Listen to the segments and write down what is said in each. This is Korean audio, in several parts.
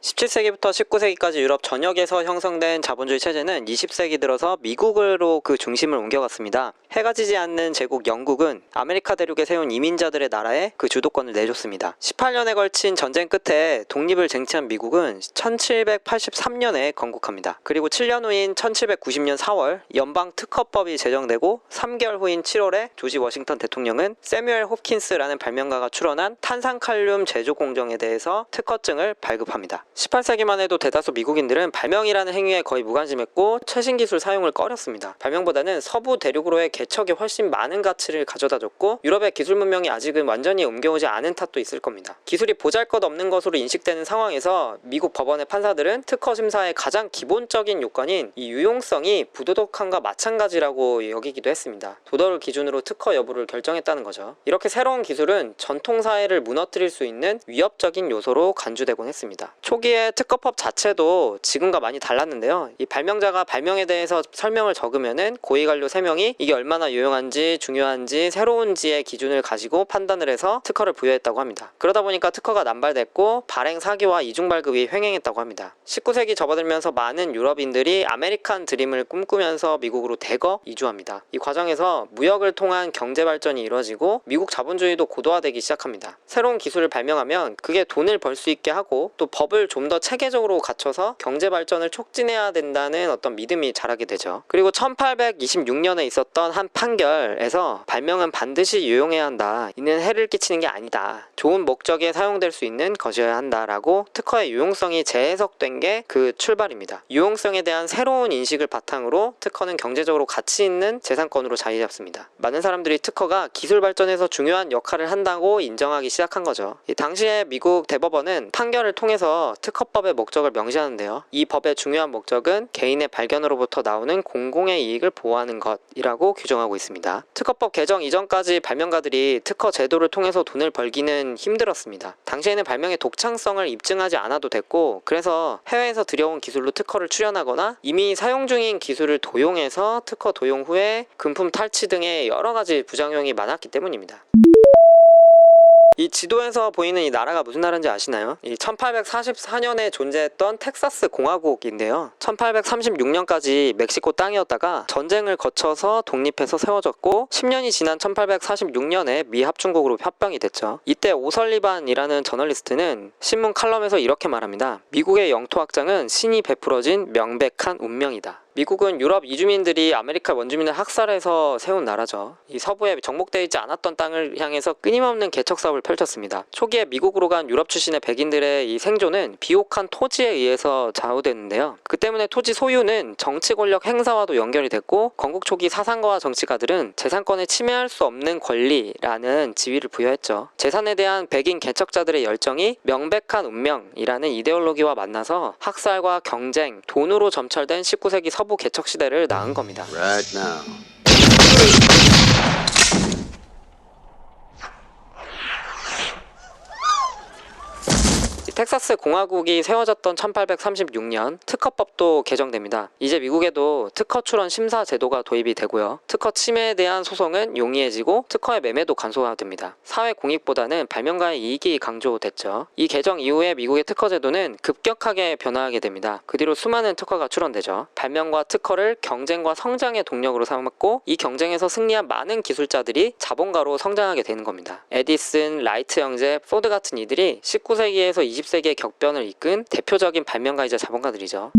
17세기부터 19세기까지 유럽 전역에서 형성된 자본주의 체제는 20세기 들어서 미국으로 그 중심을 옮겨갔습니다. 해가 지지 않는 제국 영국은 아메리카 대륙에 세운 이민자들의 나라에 그 주도권을 내줬습니다. 18년에 걸친 전쟁 끝에 독립을 쟁취한 미국은 1783년에 건국합니다. 그리고 7년 후인 1790년 4월 연방 특허법이 제정되고 3개월 후인 7월에 조지 워싱턴 대통령은 세뮤엘 홉킨스라는 발명가가 출원한 탄산칼륨 제조 공정에 대해서 특허증을 발급합니다. 18세기만 해도 대다수 미국인들은 발명이라는 행위에 거의 무관심했고 최신 기술 사용을 꺼렸습니다. 발명보다는 서부 대륙으로의 개척이 훨씬 많은 가치를 가져다줬고 유럽의 기술 문명이 아직은 완전히 옮겨오지 않은 탓도 있을 겁니다. 기술이 보잘것없는 것으로 인식되는 상황에서 미국 법원의 판사들은 특허 심사의 가장 기본적인 요건인 이 유용성이 부도덕함과 마찬가지라고 여기기도 했습니다. 도덕을 기준으로 특허 여부를 결정했다는 거죠. 이렇게 새로운 기술은 전통 사회를 무너뜨릴 수 있는 위협적인 요소로 간주되곤 했습니다. 초기에 특허법 자체도 지금과 많이 달랐는데요. 이 발명자가 발명에 대해서 설명을 적으면은 고위관료 3명이 이게 얼마나 유용한지 중요한지 새로운지의 기준을 가지고 판단을 해서 특허를 부여했다고 합니다. 그러다 보니까 특허가 남발됐고 발행 사기와 이중 발급이 횡행했다고 합니다. 19세기 접어들면서 많은 유럽인들이 아메리칸 드림을 꿈꾸면서 미국으로 대거 이주합니다. 이 과정에서 무역을 통한 경제 발전이 이루어지고 미국 자본주의도 고도화되기 시작합니다. 새로운 기술을 발명하면 그게 돈을 벌 수 있게 하고 또 법을 좀 더 체계적으로 갖춰서 경제 발전을 촉진해야 된다는 어떤 믿음이 자라게 되죠. 그리고 1826년에 있었던 한 판결에서 발명은 반드시 유용해야 한다. 이는 해를 끼치는 게 아니다. 좋은 목적에 사용될 수 있는 것이어야 한다라고 특허의 유용성이 재해석된 게 그 출발입니다. 유용성에 대한 새로운 인식을 바탕으로 특허는 경제적으로 가치 있는 재산권으로 자리 잡습니다. 많은 사람들이 특허가 기술 발전에서 중요한 역할을 한다고 인정하기 시작한 거죠. 당시에 미국 대법원은 판결을 통해서 특허법의 목적을 명시하는데요. 이 법의 중요한 목적은 개인의 발견으로부터 나오는 공공의 이익을 보호하는 것이라고 규정하고 있습니다. 특허법 개정 이전까지 발명가들이 특허 제도를 통해서 돈을 벌기는 힘들었습니다. 당시에는 발명의 독창성을 입증하지 않아도 됐고 그래서 해외에서 들여온 기술로 특허를 출연하거나 이미 사용 중인 기술을 도용해서 특허 도용 후에 금품 탈취 등의 여러 가지 부작용이 많았기 때문입니다. 이 지도에서 보이는 이 나라가 무슨 나라인지 아시나요? 이 1844년에 존재했던 텍사스 공화국인데요. 1836년까지 멕시코 땅이었다가 전쟁을 거쳐서 독립해서 세워졌고 10년이 지난 1846년에 미 합중국으로 합병이 됐죠. 이때 오설리반이라는 저널리스트는 신문 칼럼에서 이렇게 말합니다. 미국의 영토 확장은 신이 베풀어진 명백한 운명이다. 미국은 유럽 이주민들이 아메리카 원주민을 학살해서 세운 나라죠. 이 서부에 정복되어 있지 않았던 땅을 향해서 끊임없는 개척 사업을 펼쳤습니다. 초기에 미국으로 간 유럽 출신의 백인들의 이 생존은 비옥한 토지에 의해서 좌우됐는데요. 그 때문에 토지 소유는 정치 권력 행사와도 연결이 됐고 건국 초기 사상가와 정치가들은 재산권을 침해할 수 없는 권리라는 지위를 부여했죠. 재산에 대한 백인 개척자들의 열정이 명백한 운명이라는 이데올로기와 만나서 학살과 경쟁, 돈으로 점철된 19세기 서부 개척 시대를 낳은 겁니다. Right now. 텍사스 공화국이 세워졌던 1836년 특허법도 개정됩니다. 이제 미국에도 특허 출원 심사 제도가 도입이 되고요. 특허 침해에 대한 소송은 용이해지고 특허의 매매도 간소화됩니다. 사회 공익보다는 발명가의 이익이 강조됐죠. 이 개정 이후에 미국의 특허 제도는 급격하게 변화하게 됩니다. 그 뒤로 수많은 특허가 출원되죠. 발명과 특허를 경쟁과 성장의 동력으로 삼았고 이 경쟁에서 승리한 많은 기술자들이 자본가로 성장하게 되는 겁니다. 에디슨, 라이트 형제, 포드 같은 이들이 19세기에서 20세기의 격변을 이끈 대표적인 발명가이자 자본가들이죠.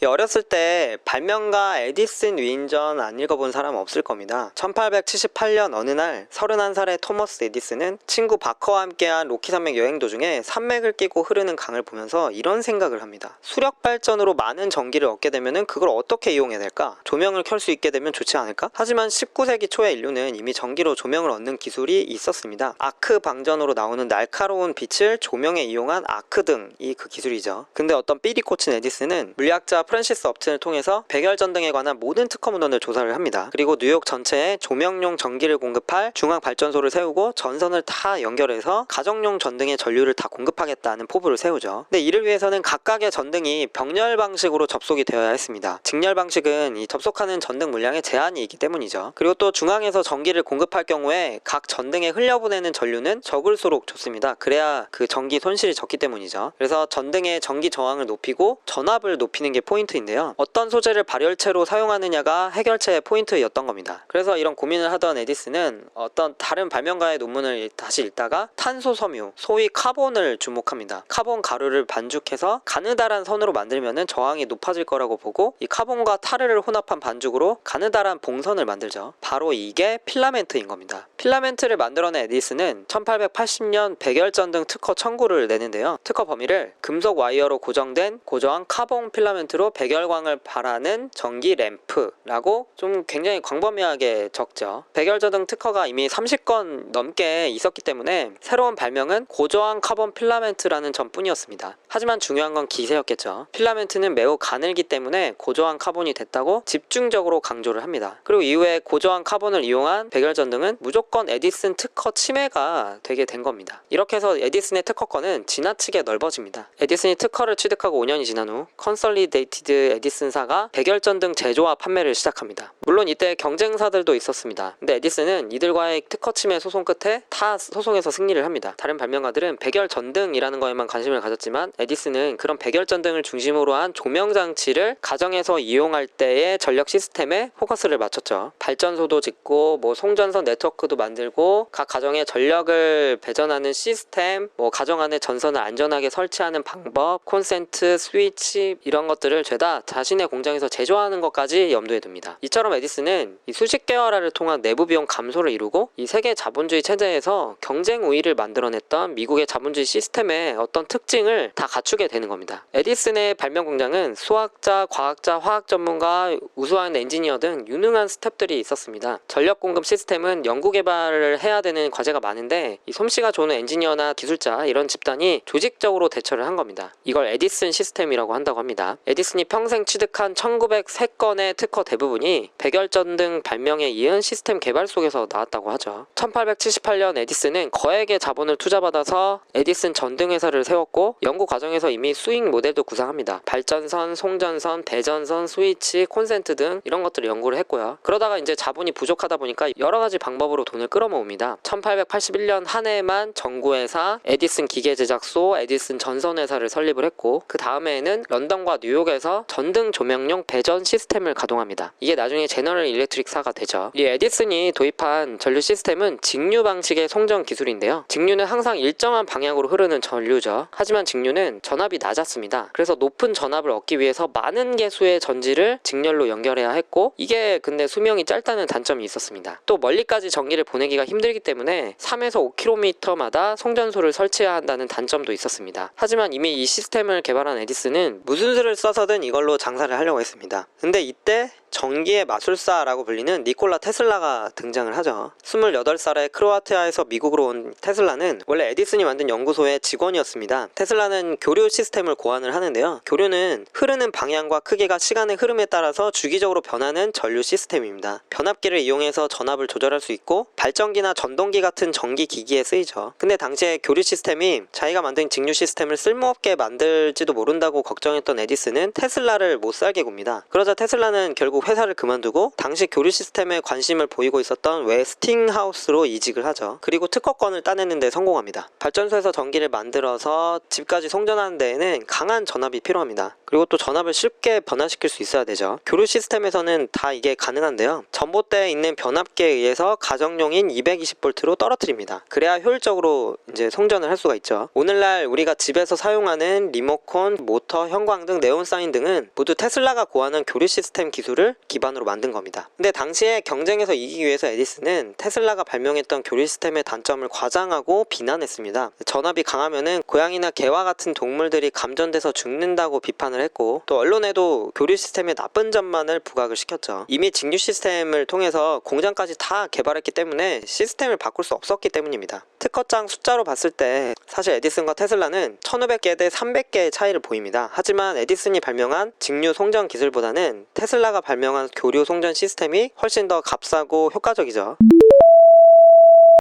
어렸을 때 발명가 에디슨 위인전 안 읽어본 사람 없을 겁니다. 1878년 어느 날 31살의 토머스 에디슨은 친구 바커와 함께한 로키산맥 여행 도중에 산맥을 끼고 흐르는 강을 보면서 이런 생각을 합니다. 수력 발전으로 많은 전기를 얻게 되면 그걸 어떻게 이용해야 될까? 조명을 켤 수 있게 되면 좋지 않을까? 하지만 19세기 초의 인류는 이미 전기로 조명을 얻는 기술이 있었습니다. 아크 방전으로 나오는 날카로운 빛을 조명에 이용한 아크등이 그 기술이죠. 근데 어떤 삘이 꽂힌 에디슨은 물리학자 프랜시스 업튼을 통해서 백열 전등에 관한 모든 특허 문헌을 조사를 합니다. 그리고 뉴욕 전체에 조명용 전기를 공급할 중앙 발전소를 세우고 전선을 다 연결해서 가정용 전등의 전류를 다 공급하겠다는 포부를 세우죠. 근데 이를 위해서는 각각의 전등이 병렬 방식으로 접속이 되어야 했습니다. 직렬 방식은 이 접속하는 전등 물량에 제한이 있기 때문이죠. 그리고 또 중앙에서 전기를 공급할 경우에 각 전등에 흘려보내는 전류는 적을수록 좋습니다. 그래야 그 전기 손실이 적기 때문이죠. 그래서 전등의 전기 저항을 높이고 전압을 높이는 게 포인트인데요. 어떤 소재를 발열체로 사용하느냐가 해결체의 포인트였던 겁니다. 그래서 이런 고민을 하던 에디슨은 어떤 다른 발명가의 논문을 다시 읽다가 탄소 섬유, 소위 카본을 주목합니다. 카본 가루를 반죽해서 가느다란 선으로 만들면은 저항이 높아질 거라고 보고 이 카본과 타르를 혼합한 반죽으로 가느다란 봉선을 만들죠. 바로 이게 필라멘트인 겁니다. 필라멘트를 만들어낸 에디슨은 1880년 백열전등 특허 청구를 내는데요. 특허 범위를 금속 와이어로 고정된 고저항 카본 필라멘트로 백열광을 발하는 전기 램프라고 좀 굉장히 광범위하게 적죠. 백열전등 특허가 이미 30건 넘게 있었기 때문에 새로운 발명은 고저항 카본 필라멘트라는 점뿐이었습니다. 하지만 중요한 건 기세였겠죠. 필라멘트는 매우 가늘기 때문에 고저항 카본이 됐다고 집중적으로 강조를 합니다. 그리고 이후에 고저항 카본을 이용한 백열전등은 무조건 에디슨 특허 침해가 되게 된 겁니다. 이렇게 해서 에디슨의 특허권은 지나치게 넓어집니다. 에디슨이 특허를 취득하고 5년이 지난 후 컨설리데이티드 에디슨사가 백열전등 제조와 판매를 시작합니다. 물론 이때 경쟁사들도 있었습니다. 근데 에디슨은 이들과의 특허 침해 소송 끝에 타 소송에서 승리를 합니다. 다른 발명가들은 백열전등이라는 거에만 관심을 가졌지만 에디슨은 그런 백열전등을 중심으로 한 조명장치를 가정에서 이용할 때의 전력 시스템에 포커스를 맞췄죠. 발전소도 짓고 송전선 네트워크도 만들고 각 가정에 전력을 배전하는 시스템, 가정 안에 전선을 안전하게 설치하는 방법, 콘센트, 스위치 이런 것들을 죄다 자신의 공장에서 제조하는 것까지 염두에 둡니다. 이처럼 에디슨은 이 수십 개월화를 통한 내부 비용 감소를 이루고 이 세계 자본주의 체제에서 경쟁 우위를 만들어냈던 미국의 자본주의 시스템의 어떤 특징을 다 갖추게 되는 겁니다. 에디슨의 발명 공장은 수학자, 과학자, 화학 전문가, 우수한 엔지니어 등 유능한 스태프들이 있었습니다. 전력 공급 시스템은 연구 개발을 해야 되는 과제가 많은데 이 솜씨가 좋은 엔지니어나 기술자 이런 집단이 조직적으로 대처를 한 겁니다. 이걸 에디슨 시스템이라고 한다고 합니다. 에디슨이 평생 취득한 1903건의 특허 대부분이 백열전등 발명에 이은 시스템 개발 속에서 나왔다고 하죠. 1878년 에디슨은 거액의 자본을 투자받아서 에디슨 전등회사를 세웠고 연구 과정에서 이미 수익 모델도 구상합니다. 발전선, 송전선, 배전선, 스위치, 콘센트 등 이런 것들을 연구를 했고요. 그러다가 이제 자본이 부족하다 보니까 여러 가지 방법으로 돈을 끌어모읍니다. 1881년 한 해에만 전구회사, 에디슨 기계제작소, 에디슨 전선회사를 설립을 했고 그 다음에는 런던과 뉴욕에서 전등 조명용 배전 시스템을 가동합니다. 이게 나중에 제너럴 일렉트릭사가 되죠. 이 에디슨이 도입한 전류 시스템은 직류 방식의 송전 기술인데요. 직류는 항상 일정한 방향으로 흐르는 전류죠. 하지만 직류는 전압이 낮았습니다. 그래서 높은 전압을 얻기 위해서 많은 개수의 전지를 직렬로 연결해야 했고 이게 근데 수명이 짧다는 단점이 있었습니다. 또 멀리까지 전기를 보내기가 힘들기 때문에 3에서 5km마다 송전소를 설치해야 한다는 단점도 있었습니다. 하지만 이미 이 시스템을 개발한 에디슨은 무슨 수를 써서든 이걸로 장사를 하려고 했습니다. 근데 이때 전기의 마술사라고 불리는 니콜라 테슬라가 등장을 하죠. 28살에 크로아티아에서 미국으로 온 테슬라는 원래 에디슨이 만든 연구소의 직원이었습니다. 테슬라는 교류 시스템을 고안을 하는데요. 교류는 흐르는 방향과 크기가 시간의 흐름에 따라서 주기적으로 변하는 전류 시스템입니다. 변압기를 이용해서 전압을 조절할 수 있고 발전기나 전동기 같은 전기 기기에 쓰이죠. 근데 당시에 교류 시스템이 자기가 만든 직류 시스템을 쓸모없게 만들지도 모른다고 걱정했던 에디슨은 테슬라를 못 살게 굽니다. 그러자 테슬라는 결국 회사를 그만두고 당시 교류 시스템에 관심을 보이고 있었던 웨스팅하우스로 이직을 하죠. 그리고 특허권을 따내는 데 성공합니다. 발전소에서 전기를 만들어서 집까지 송전하는 데에는 강한 전압이 필요합니다. 그리고 또 전압을 쉽게 변화시킬 수 있어야 되죠. 교류 시스템에서는 다 이게 가능한데요. 전봇대에 있는 변압기에 의해서 가정용인 220V로 떨어뜨립니다. 그래야 효율적으로 이제 송전을 할 수가 있죠. 오늘날 우리가 집에서 사용하는 리모컨, 모터, 형광 등 네온사인 등은 모두 테슬라가 고안한 교류 시스템 기술을 기반으로 만든 겁니다. 근데 당시에 경쟁에서 이기기 위해서 에디슨은 테슬라가 발명했던 교류 시스템의 단점을 과장하고 비난했습니다. 전압이 강하면은 고양이나 개와 같은 동물들이 감전돼서 죽는다고 비판을 했고 또 언론에도 교류 시스템의 나쁜 점만을 부각을 시켰죠. 이미 직류 시스템을 통해서 공장까지 다 개발했기 때문에 시스템을 바꿀 수 없었기 때문입니다. 특허장 숫자로 봤을 때 사실 에디슨과 테슬라는 1500개 대 300개의 차이를 보입니다. 하지만 에디슨이 발명 발명한 직류 송전 기술보다는 테슬라가 발명한 교류 송전 시스템이 훨씬 더 값싸고 효과적이죠.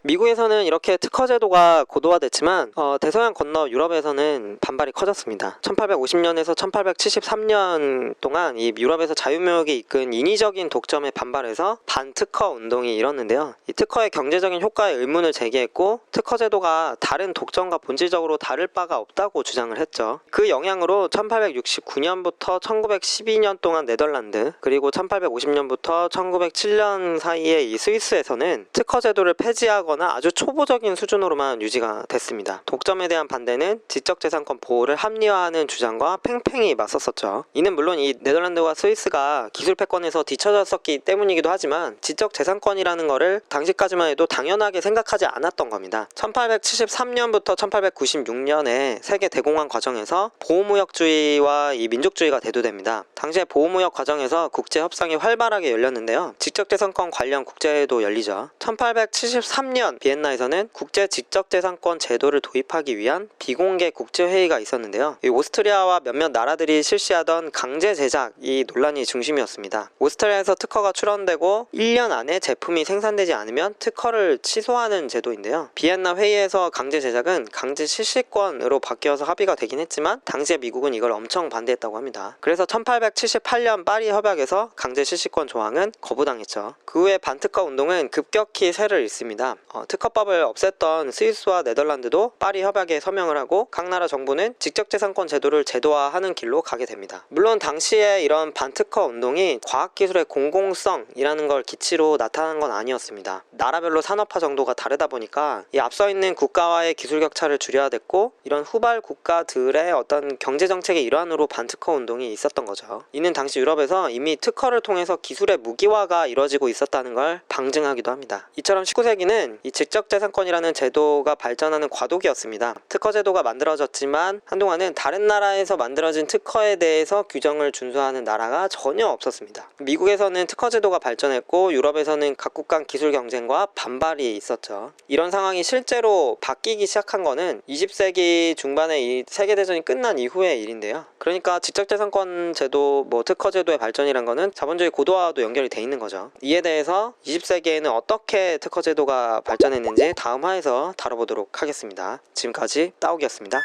미국에서는 이렇게 특허 제도가 고도화됐지만 대서양 건너 유럽에서는 반발이 커졌습니다. 1850년에서 1873년 동안 이 유럽에서 자유무역이 이끈 인위적인 독점에 반발해서 반특허 운동이 일었는데요. 이 특허의 경제적인 효과에 의문을 제기했고 특허 제도가 다른 독점과 본질적으로 다를 바가 없다고 주장을 했죠. 그 영향으로 1869년부터 1912년 동안 네덜란드 그리고 1850년부터 1907년 사이에 이 스위스에서는 특허 제도를 폐지하고 아주 초보적인 수준으로만 유지가 됐습니다. 독점에 대한 반대는 지적재산권 보호를 합리화하는 주장과 팽팽히 맞섰었죠. 이는 물론 이 네덜란드와 스위스가 기술 패권에서 뒤처졌었기 때문이기도 하지만 지적재산권이라는 거를 당시까지만 해도 당연하게 생각하지 않았던 겁니다. 1873년부터 1896년에 세계 대공황 과정에서 보호무역주의와 이 민족주의가 대두됩니다. 당시에 보호무역 과정에서 국제협상이 활발하게 열렸는데요. 지적재산권 관련 국제회의도 열리죠. 1873년 비엔나에서는 국제 지적재산권 제도를 도입하기 위한 비공개 국제회의가 있었는데요. 이 오스트리아와 몇몇 나라들이 실시하던 강제 제작 이 논란이 중심이었습니다. 오스트리아에서 특허가 출원되고 1년 안에 제품이 생산되지 않으면 특허를 취소하는 제도인데요. 비엔나 회의에서 강제 제작은 강제 실시권으로 바뀌어서 합의가 되긴 했지만 당시에 미국은 이걸 엄청 반대했다고 합니다. 그래서 1878년 파리 협약에서 강제 실시권 조항은 거부당했죠. 그 후에 반특허 운동은 급격히 세를 잃습니다. 특허법을 없앴던 스위스와 네덜란드도 파리 협약에 서명을 하고 각 나라 정부는 지적재산권 제도를 제도화하는 길로 가게 됩니다. 물론 당시에 이런 반특허 운동이 과학기술의 공공성이라는 걸 기치로 나타난 건 아니었습니다. 나라별로 산업화 정도가 다르다 보니까 이 앞서 있는 국가와의 기술 격차를 줄여야 됐고 이런 후발 국가들의 어떤 경제정책의 일환으로 반특허 운동이 있었던 거죠. 이는 당시 유럽에서 이미 특허를 통해서 기술의 무기화가 이뤄지고 있었다는 걸 방증하기도 합니다. 이처럼 19세기는 이 지적재산권이라는 제도가 발전하는 과도기였습니다. 특허 제도가 만들어졌지만 한동안은 다른 나라에서 만들어진 특허에 대해서 규정을 준수하는 나라가 전혀 없었습니다. 미국에서는 특허 제도가 발전했고 유럽에서는 각국 간 기술 경쟁과 반발이 있었죠. 이런 상황이 실제로 바뀌기 시작한 거는 20세기 중반에 이 세계대전이 끝난 이후의 일인데요. 그러니까 지적재산권 제도, 특허 제도의 발전이란 거는 자본주의 고도화와도 연결이 돼 있는 거죠. 이에 대해서 20세기에는 어떻게 특허 제도가 발전했는지 다음 화에서 다뤄보도록 하겠습니다. 지금까지 따옥이었습니다.